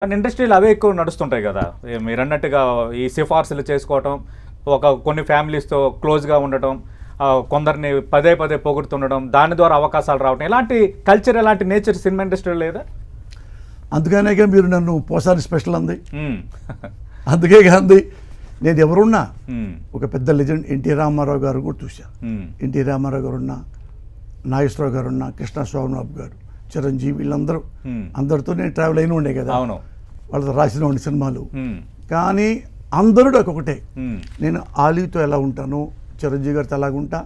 And ఇండస్ట్రీలో అవే ఎక్కువ నడుస్తుంటాయి కదా, మీరు అన్నట్టుగా ఈ సిఫార్సులు చేసుకోవటం, కొన్ని ఫ్యామిలీస్తో క్లోజ్గా ఉండటం, కొందరిని పదే పదే పొగుడుతుండడం, దాని ద్వారా అవకాశాలు రావటం, ఇలాంటి కల్చర్, ఇలాంటి నేచర్ సినిమా ఇండస్ట్రీలో లేదా? అందుకనేగా మీరు నన్ను పోసారి స్పెషల్ అంది. అందుకే అంది. నేను ఎవరున్నా ఒక పెద్ద లెజెండ్ ఎన్టీ రామారావు గారు కూడా చూశాను. ఎన్టీ రామారావు గారు ఉన్నా, నాగేశ్వరరావు గారు ఉన్నా, కృష్ణస్వామిబాబు గారు, చిరంజీవి, వీళ్ళందరూ అందరితో నేను ట్రావెల్ అయిన ఉండే కదా, వాళ్ళతో రాసిన ఉండే సినిమాలు. కానీ అందరూ ఒకటే, నేను ఆలీతో ఎలా ఉంటాను, చిరంజీవి గారితో అలాగుంటా,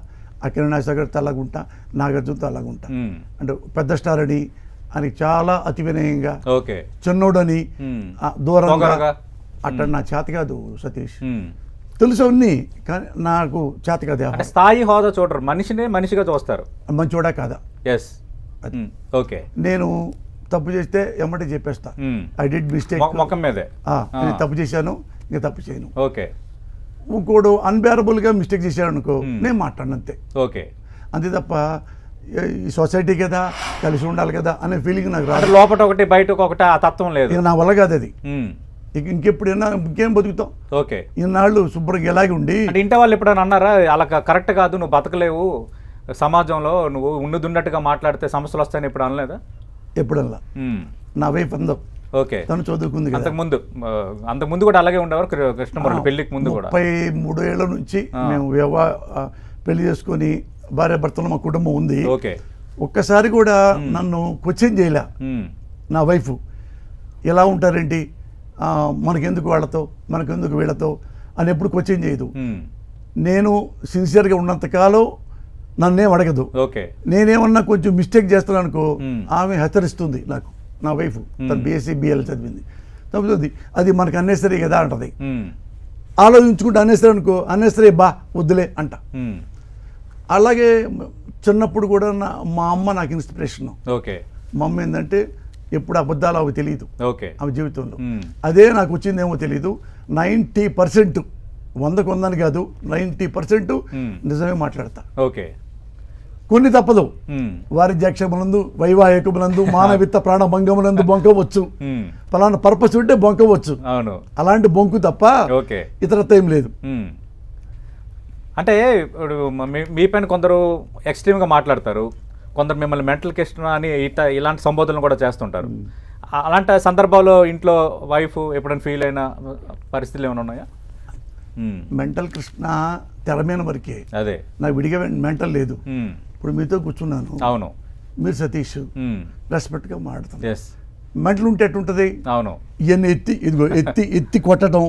అఖిల నాగేశ్వర గారితో అలాగుంటా, నాగార్జునతో అలాగుంటా. అంటే పెద్ద స్టార్ అని ఆయనకి చాలా అతి వినయంగా, చిన్నోడని దూరంగా అట్లా నా చేత కాదు సతీష్. తెలుసు అన్ని, కానీ నాకు చేత కాదు. స్థాయి హోదా చూడరు, మనిషినే మనిషిగా చూస్తారు. మంచోడా కాదా? ఎస్. ఓకే, నేను తప్పు చేస్తే ఎమ్మటే చెప్పేస్తా, ఐ డిడ్ మిస్టేక్, మొఖం మీదే నేను తప్పు చేశాను, ఇంకా తప్పు చేయను. ఓకే. ఇంకోడు అన్బేరబుల్గా మిస్టేక్ చేశాడు అనుకో, నేను మాట్లాడను అంతే. ఓకే, అంతే తప్ప ఈ సొసైటీ కదా, కలిసి ఉండాలి కదా అనే ఫీలింగ్ నాకు రాదు. లోపల ఒకటి బయట ఒకటి ఆ తత్వం లేదు. ఇక నా వల్ల కాదు అది. ఇంకెప్పుడైనా ఇంకేం బతుకుతాం. ఓకే, ఈనాళ్ళు శుభ్రంగా ఎలాగే ఉండి. అంటే ఇంటి వాళ్ళు ఎప్పుడైనా అన్నారా అలా కరెక్ట్ కాదు, నువ్వు బతకలేవు సమాజంలో, నువ్వు ఉన్నదున్నట్టుగా మాట్లాడితే సమస్యలు వస్తాయని ఎప్పుడు అనలేదా? ఎప్పుడల్లా నా వైఫ్ అందం. ఓకే, తను చదువుకుంది. అంతకుముందు కూడా అలాగే ఉండేవారు కృష్ణమురళి పెళ్లికి ముందు కూడా? 33 ఏళ్ల నుంచి మేము పెళ్లి చేసుకొని భార్యాభర్తలు మా కుటుంబం ఉంది. ఓకే, ఒక్కసారి కూడా నన్ను క్వశ్చన్ చేయలే నా వైఫ్. ఎలా ఉంటారేంటి, మనకెందుకు వాళ్ళతో, మనకెందుకు వీళ్ళతో అని ఎప్పుడు క్వశ్చన్ చేయదు. నేను సిన్సియర్గా ఉన్నంతకాలం నన్నేం అడగదు. ఓకే, నేనేమన్నా కొంచెం మిస్టేక్ చేస్తాను అనుకో, ఆమె హెచ్చరిస్తుంది నాకు. నా వైఫ్ తను బీఎస్సీ బిఎల్ చదివింది, తప్పుతుంది అది మనకు అన్నెసరీ కదా అంటది. ఆలోచించుకుంటే అన్నెసరీ అనుకో, అన్నెసరీ బా వద్దులే అంట. అలాగే చిన్నప్పుడు కూడా మా అమ్మ నాకు ఇన్స్పిరేషన్. ఓకే, మా అమ్మ ఏంటంటే ఎప్పుడు అబద్ధాలు అవి తెలియదు. ఓకే, ఆమె జీవితంలో అదే నాకు వచ్చిందేమో తెలీదు. 90%, 100% కాదు, 90% నిజమే మాట్లాడతా. ఓకే, కొన్ని తప్పదు. వారిజాక్షములందు, వైవాహికములందు, మానవిత్త ప్రాణభంగములందు బొంకవచ్చు. పలానా పర్పస్ ఉంటే బొంకవచ్చు, అలాంటి బొంకు తప్ప ఇతరత్వం ఏం లేదు. అంటే ఇప్పుడు మీ పైన కొందరు ఎక్స్ట్రీమ్గా మాట్లాడతారు, కొందరు మిమ్మల్ని మెంటల్ కిస్ట్ అని ఇలాంటి సంబోధనలు కూడా చేస్తుంటారు. అలాంటి సందర్భాల్లో ఇంట్లో వైఫ్ ఎప్పుడైనా ఫీల్ అయిన పరిస్థితులు ఏమైనా ఉన్నాయా? మెంటల్ కృష్ణ తెర మీద వరకే, అదే నాకు విడిగా మెంటల్ లేదు. ఇప్పుడు మీతో కూర్చున్నాను, అవును, మీరు సతీష్, రెస్పెక్ట్గా మాట్లాడతాను. మెంటల్ ఉంటే ఎట్టుంటది? అవును, ఇవన్నీ ఇదిగో ఎత్తి కొట్టడం,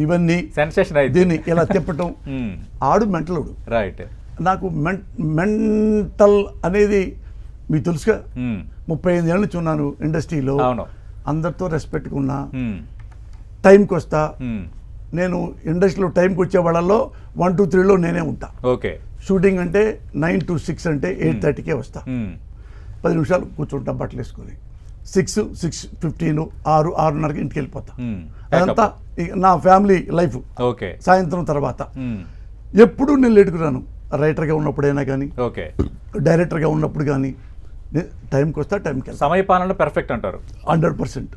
ఇవన్నీ సెన్సేషన్, దీన్ని ఇలా తిప్పటం, ఆడు మెంటలుడు. రైట్. నాకు మెంటల్ అనేది మీకు తెలుసుగా, 35 ఏళ్ళ నుంచి ఉన్నాను ఇండస్ట్రీలో. అందరితో రెస్పెక్ట్గా ఉన్నా, టైంకి వస్తా. నేను ఇండస్ట్రీలో టైంకి వచ్చే వాళ్ళలో 1, 2, 3లో నేనే ఉంటా. ఓకే, షూటింగ్ అంటే 9 to 6 అంటే 8:30కే వస్తా. 10 నిమిషాలు కూర్చుంటా బట్టలు వేసుకొని. 6, 6:15, 6, 6:30కి ఇంటికి వెళ్ళిపోతా. అదంతా నా ఫ్యామిలీ లైఫ్. ఓకే, సాయంత్రం తర్వాత ఎప్పుడు నేను లేటుకు రాను. రైటర్గా ఉన్నప్పుడైనా కానీ, డైరెక్టర్గా ఉన్నప్పుడు కానీ టైంకి వస్తా, టైంకి వెళ్తా. సమయపాలన పర్ఫెక్ట్ అంటారు. 100%.